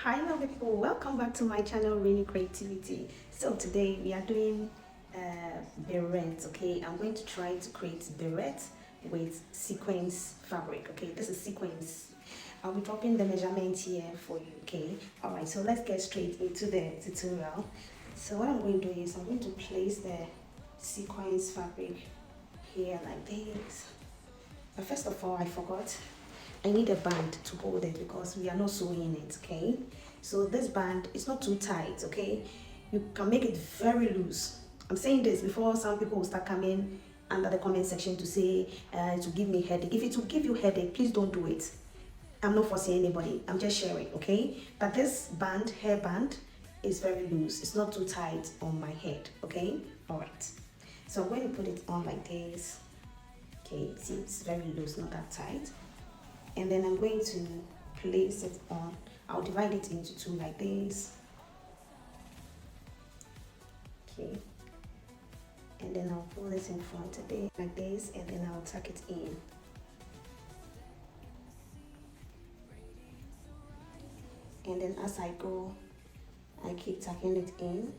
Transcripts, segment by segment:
Hi love people, welcome back to my channel Rainy Creativity. So today we are doing beret. Okay, I'm going to try to create beret with sequins fabric. Okay, this is sequins. I'll be dropping the measurement here for you. Okay, all right, so let's get straight into the tutorial. So what I'm going to do is I'm going to place the sequins fabric here like this. But first of all, I forgot, I need a band to hold it because we are not sewing it, okay? So this band is not too tight, okay? You can make it very loose. I'm saying this before some people will start coming under the comment section to say to give me headache. If it will give you headache, please don't do it. I'm not forcing anybody. I'm just sharing, okay? But this band, hair band, is very loose. It's not too tight on my head, okay? All right. So I'm going to put it on like this. Okay, see, it's very loose, not that tight. And then I'm going to place it on. I'll divide it into two like this. Okay, and then I'll pull this in front a bit like this, and then I'll tuck it in. And then as I go, I keep tucking it in.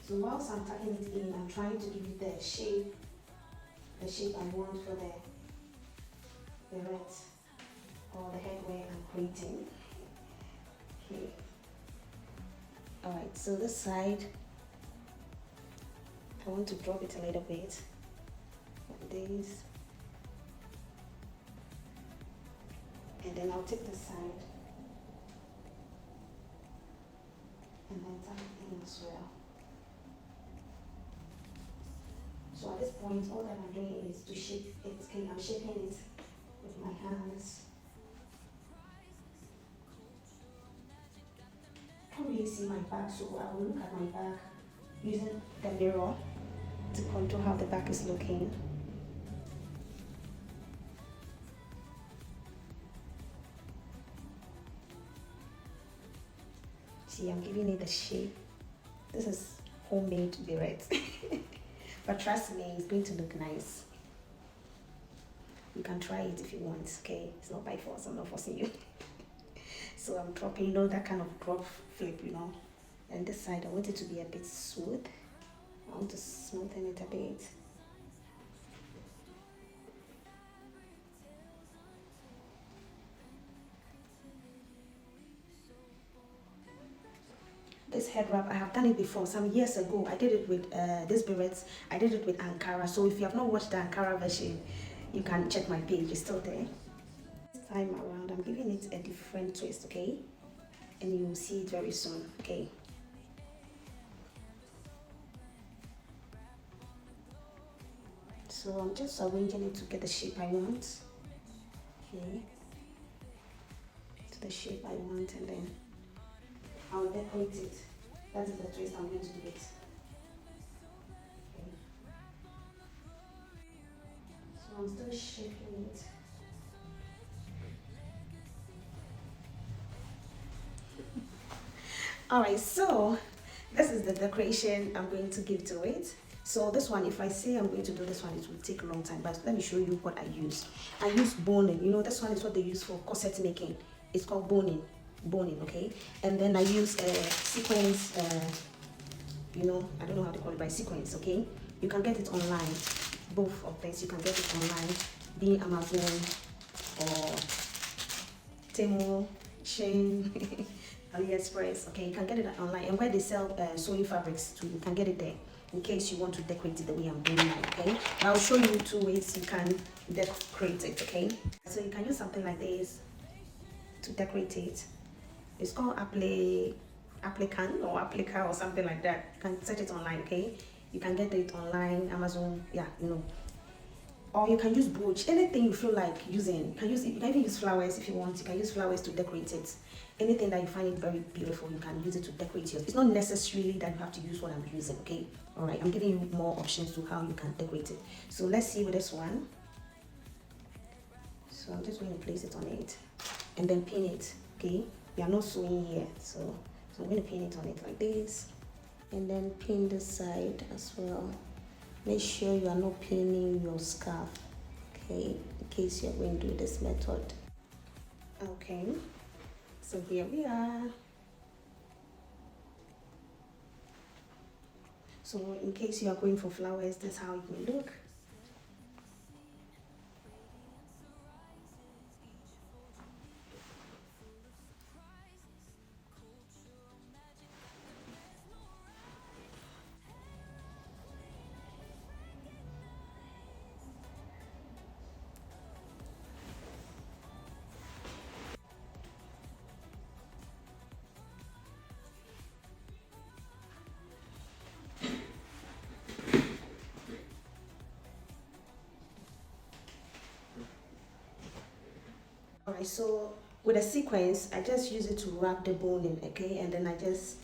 So whilst I'm tucking it in, I'm trying to give it the shape I want for the beret or the headwear I'm creating. Okay. Alright, so this side, I want to drop it a little bit like this. And then I'll take this side and then tuck it in as well. So at this point, all that I'm doing is to shape it. Okay, I'm shaping it with my hands. I can't really see my back, so I will look at my back using the mirror to control how the back is looking. See, I'm giving it the shape. This is homemade beret. But trust me, it's going to look nice. You can try it if you want, okay? It's not by force, I'm not forcing you. So I'm dropping, you know, that kind of drop flip, you know. And this side, I want it to be a bit smooth. I want to smoothen it a bit. This head wrap, I have done it before some years ago. I did it with this berets. I did it with Ankara. So if you have not watched the Ankara version, you can check my page. It's still there. This time around, I'm giving it a different twist, okay? And you will see it very soon, okay? So I'm just arranging it to get the shape I want. Okay. To the shape I want, and then I'll decorate it. That is the twist I'm going to do it. Okay. So I'm still shaping it. Alright, so this is the decoration I'm going to give to it. So this one, if I say I'm going to do this one, it will take a long time, but let me show you what I use. I use boning. You know, this one is what they use for corset making. It's called boning, okay? And then I use sequins, you know, I don't know how to call it, by sequins, okay? You can get it online. Both of these, you can get it online, be Amazon or Temu, Shein, AliExpress, okay? You can get it online, and where they sell sewing fabrics too, you can get it there in case you want to decorate it the way I'm doing now, okay? I'll show you two ways you can decorate it, okay? So you can use something like this to decorate it. It's called applicant or applica or something like that. You can set it online, okay? You can get it online, Amazon, yeah, you know. Or you can use brooch, anything you feel like using. You can even use flowers if you want. You can use flowers to decorate it. anything that you find it very beautiful, you can use it to decorate yours. It's not necessarily that you have to use what I'm using, okay? All right, I'm giving you more options to how you can decorate it. So let's see with this one. So I'm just going to place it on it and then pin it, okay? We are not sewing here, so I'm going to pin it on it like this, and then pin this side as well. Make sure you are not pinning your scarf, okay, in case you're going to do this method. Okay, so here we are. So in case you are going for flowers, that's how it may look. Alright, so with a sequence, I just use it to wrap the bone in, okay? And then I just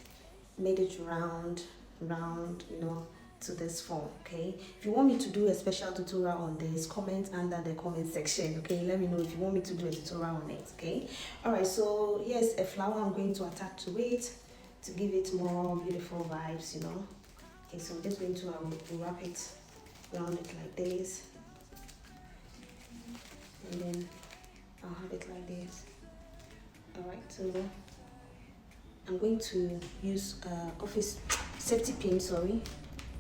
made it round, to this form, okay? If you want me to do a special tutorial on this, comment under the comment section, okay? Let me know if you want me to do a tutorial on it, okay? Alright, so here's a flower I'm going to attach to it to give it more beautiful vibes, Okay, so I'm just going to wrap it around it like this. And then I'll have it like this. Alright, so I'm going to use office safety pin,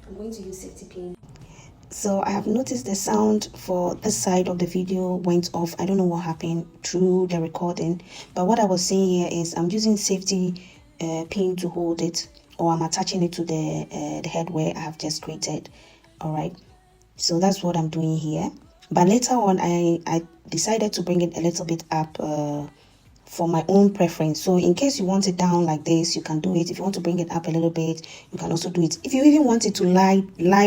I'm going to use safety pin. So I have noticed the sound for this side of the video went off. I don't know what happened through the recording, but what I was saying here is I'm using safety pin to hold it, or I'm attaching it to the headwear I have just created. Alright, so that's what I'm doing here. But later on, I decided to bring it a little bit up for my own preference. So in case you want it down like this, you can do it. If you want to bring it up a little bit, you can also do it. If you even want it to lie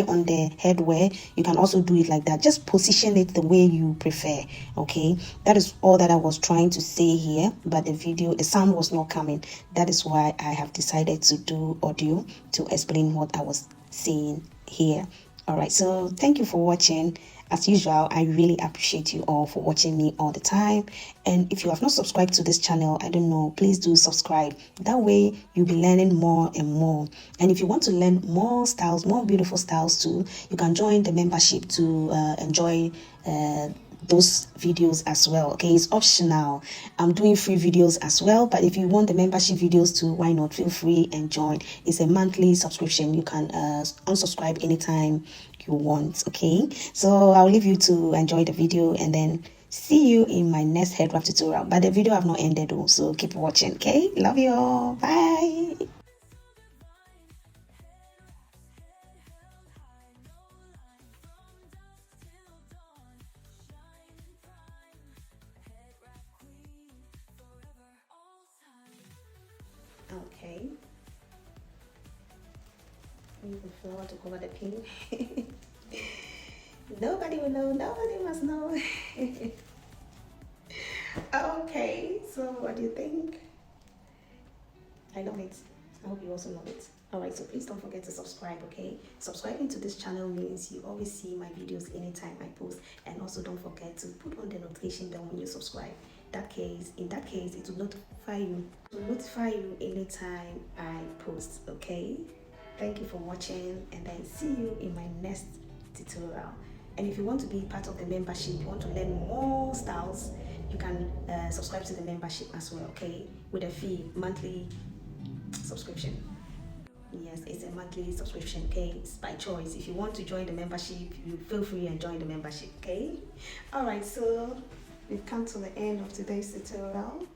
on the headwear, you can also do it like that. Just position it the way you prefer, okay? That is all that I was trying to say here, but the sound was not coming. That is why I have decided to do audio to explain what I was saying here. All right, so thank you for watching. As usual, I really appreciate you all for watching me all the time. And if you have not subscribed to this channel, I don't know, please do subscribe. That way you'll be learning more and more. And if you want to learn more styles, more beautiful styles too, you can join the membership to enjoy those videos as well. Okay, it's optional. I'm doing free videos as well, but if you want the membership videos too, why not? Feel free and join. It's a monthly subscription. You can unsubscribe anytime you want. Okay, so I'll leave you to enjoy the video and then see you in my next head wrap tutorial. But the video have not ended though, so keep watching. Okay, love you all. Bye. Okay, use the flower to cover the pin. Nobody will know, nobody must know. Okay, so what do you think? I love it. I hope you also love it. Alright, so please don't forget to subscribe, okay? Subscribing to this channel means you always see my videos anytime I post, and also don't forget to put on the notification bell when you subscribe. In that case, it will notify you. Anytime I post, okay? Thank you for watching, and then see you in my next tutorial. And if you want to be part of the membership, you want to learn more styles, you can subscribe to the membership as well, okay? With a fee, monthly subscription. Yes, it's a monthly subscription, okay? It's by choice. If you want to join the membership, you feel free and join the membership, okay? All right, so we've come to the end of today's tutorial.